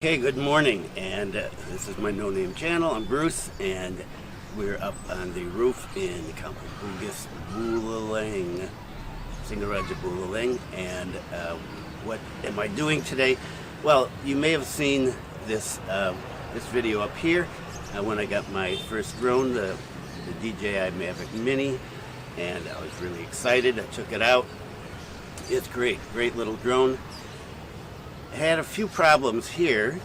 Hey, good morning, and this is my no-name channel. I'm Bruce, and we're up on the roof in Kampabugis, Bulalang, Singaraja Bulalang. And what am I doing today? Well, you may have seen this this video up here when I got my first drone, the DJI Mavic Mini, and I was really excited. I took it out. It's great little drone. Had a few problems here.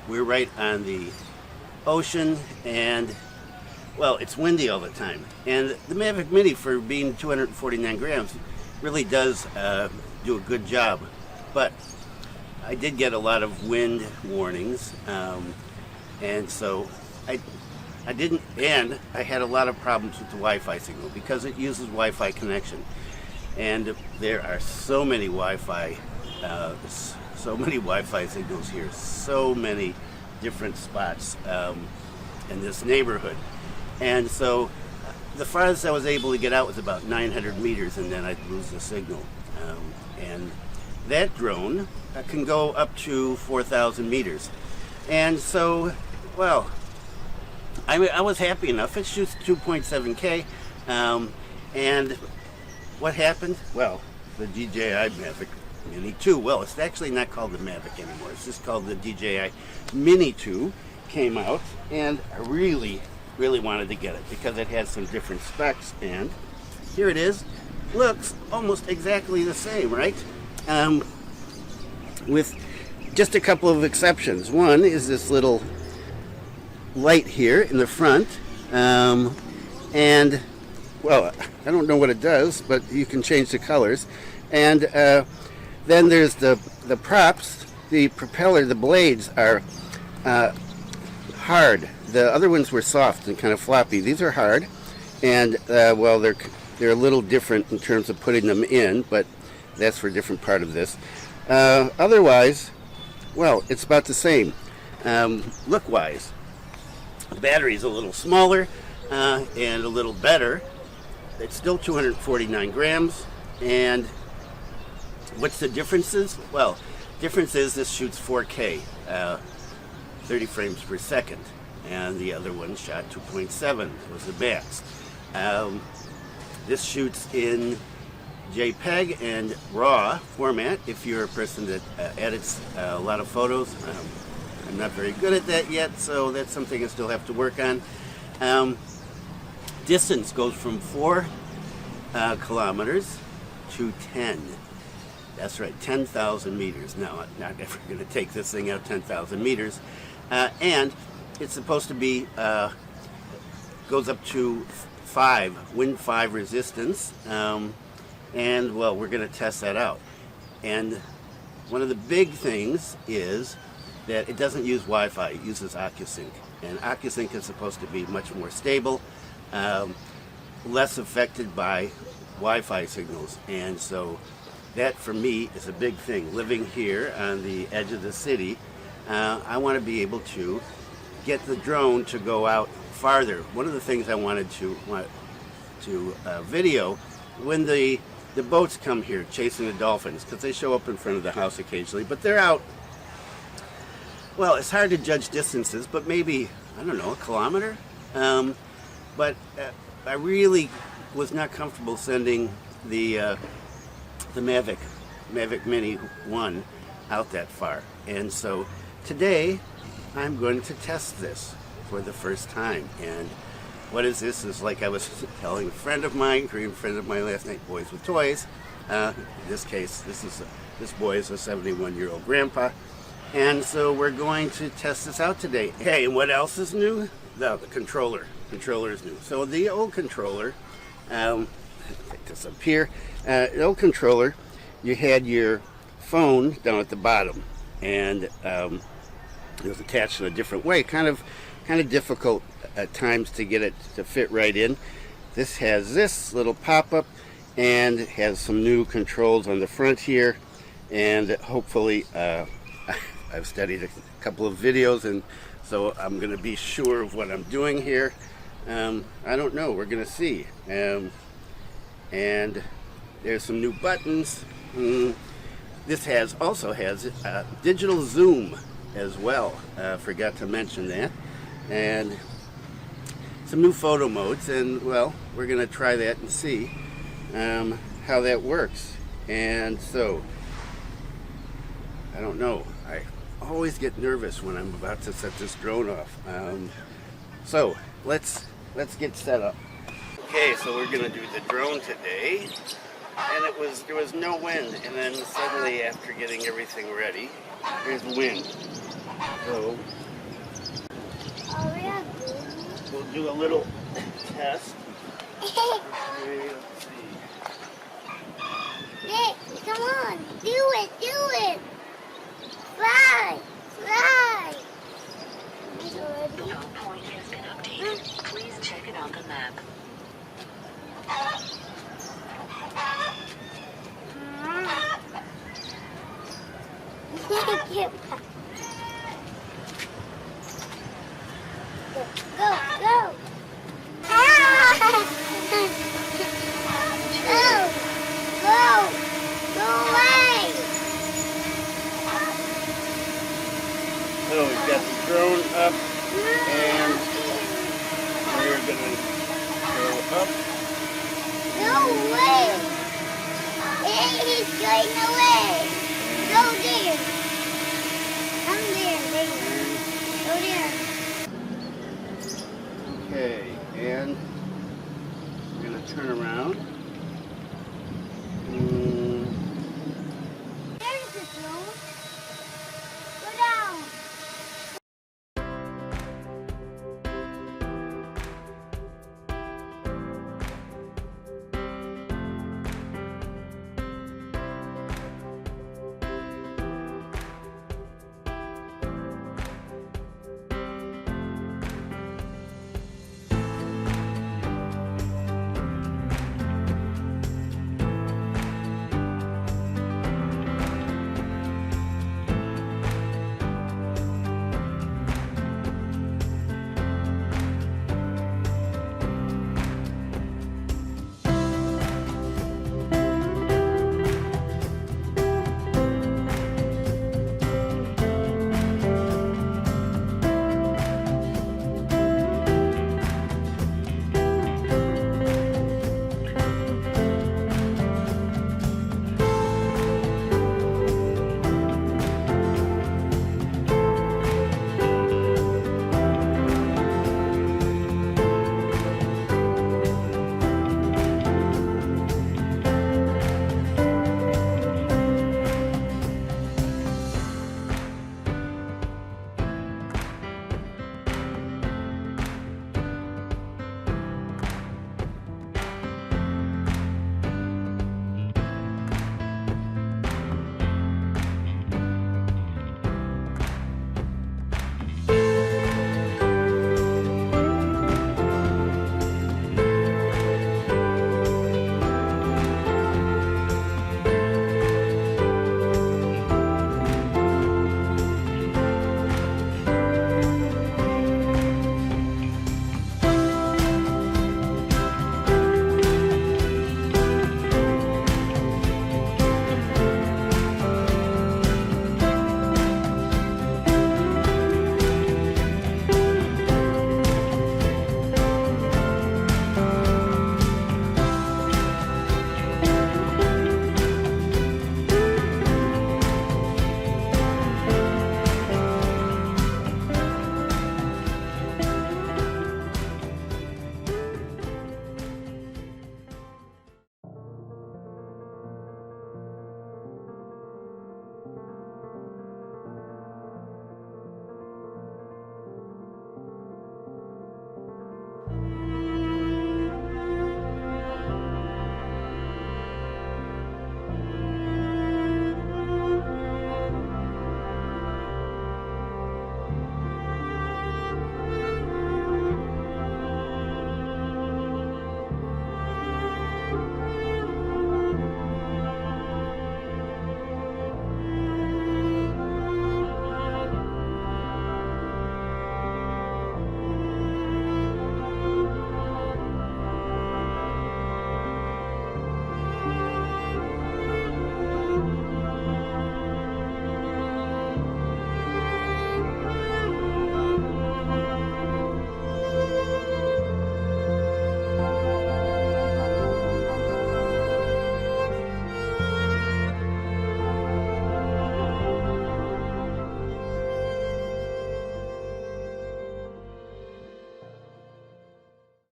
We're right on the ocean, and well, it's windy all the time. And the Mavic Mini, for being 249 grams, really does do a good job. But I did get a lot of wind warnings, and so I didn't. And I had a lot of problems with the Wi-Fi signal because it uses Wi-Fi connection, and there are so many Wi-Fi signals here, so many different spots in this neighborhood. And so the farthest I was able to get out was about 900 meters, and then I'd lose the signal. And that drone can go up to 4,000 meters. And so, well, I was happy enough. It shoots 2.7K. And what happened? Well, the DJI Mavic Mini 2, well, it's actually not called the Mavic anymore. It's just called the DJI Mini 2, came out, and I really wanted to get it because it has some different specs, and here it is. Looks almost exactly the same, right? With just a couple of exceptions. One is this little light here in the front, and well, I don't know what it does, but you can change the colors. And then there's the props. The propeller, the blades are hard. The other ones were soft and kind of floppy. These are hard, and well, they're a little different in terms of putting them in, but that's for a different part of this. Otherwise, well, it's about the same. Look-wise, the battery's a little smaller and a little better. It's still 249 grams, and what's the differences? Well, difference is this shoots 4K, 30 frames per second, and the other one shot 2.7 was the max. This shoots in JPEG and RAW format if you're a person that edits a lot of photos. I'm not very good at that yet, so that's something I still have to work on. Distance goes from 4 kilometers to 10. That's right, 10,000 meters. Now, I'm not ever going to take this thing out 10,000 meters. And it's supposed to be, goes up to 5, wind 5 resistance. And, well, we're going to test that out. And one of the big things is that it doesn't use Wi-Fi, it uses OcuSync. And OcuSync is supposed to be much more stable, less affected by Wi-Fi signals. And so that, for me, is a big thing. Living here on the edge of the city, I want to be able to get the drone to go out farther. One of the things I wanted to video when the boats come here chasing the dolphins, because they show up in front of the house occasionally, but they're out. Well, it's hard to judge distances, but maybe, I don't know, a kilometer. But I really was not comfortable sending the Mavic Mini 1 out that far. And so today I'm going to test this for the first time. And what is this? Is like I was telling a friend of mine, Korean friend of mine last night, Boys with Toys. In this case, this boy is a 71-year-old grandpa. And so we're going to test this out today. Hey, and what else is new? No, the controller. Controller is new. So the old controller, take this up here. The old controller, you had your phone down at the bottom, and it was attached in a different way. Kind of difficult at times to get it to fit right in. This has this little pop-up, and it has some new controls on the front here, and hopefully I've studied a couple of videos, and so I'm going to be sure of what I'm doing here. I don't know. We're going to see. And there's some new buttons. This also has digital zoom as well. Forgot to mention that. And some new photo modes, and well, we're going to try that and see how that works. And so, I don't know. I always get nervous when I'm about to set this drone off. So let's get set up. Okay, so we're going to do the drone today. And there was no wind, and then suddenly after getting everything ready, there's wind. So we'll do a little test. Okay, let's see. Nick, come on, do it. Fly. The home point has been updated. Please check it on the map. Go. Go away. So we've got the drone up, and we're gonna go up. No way. He's going away. Go there. Come there, Go there. Okay, and we're gonna turn around.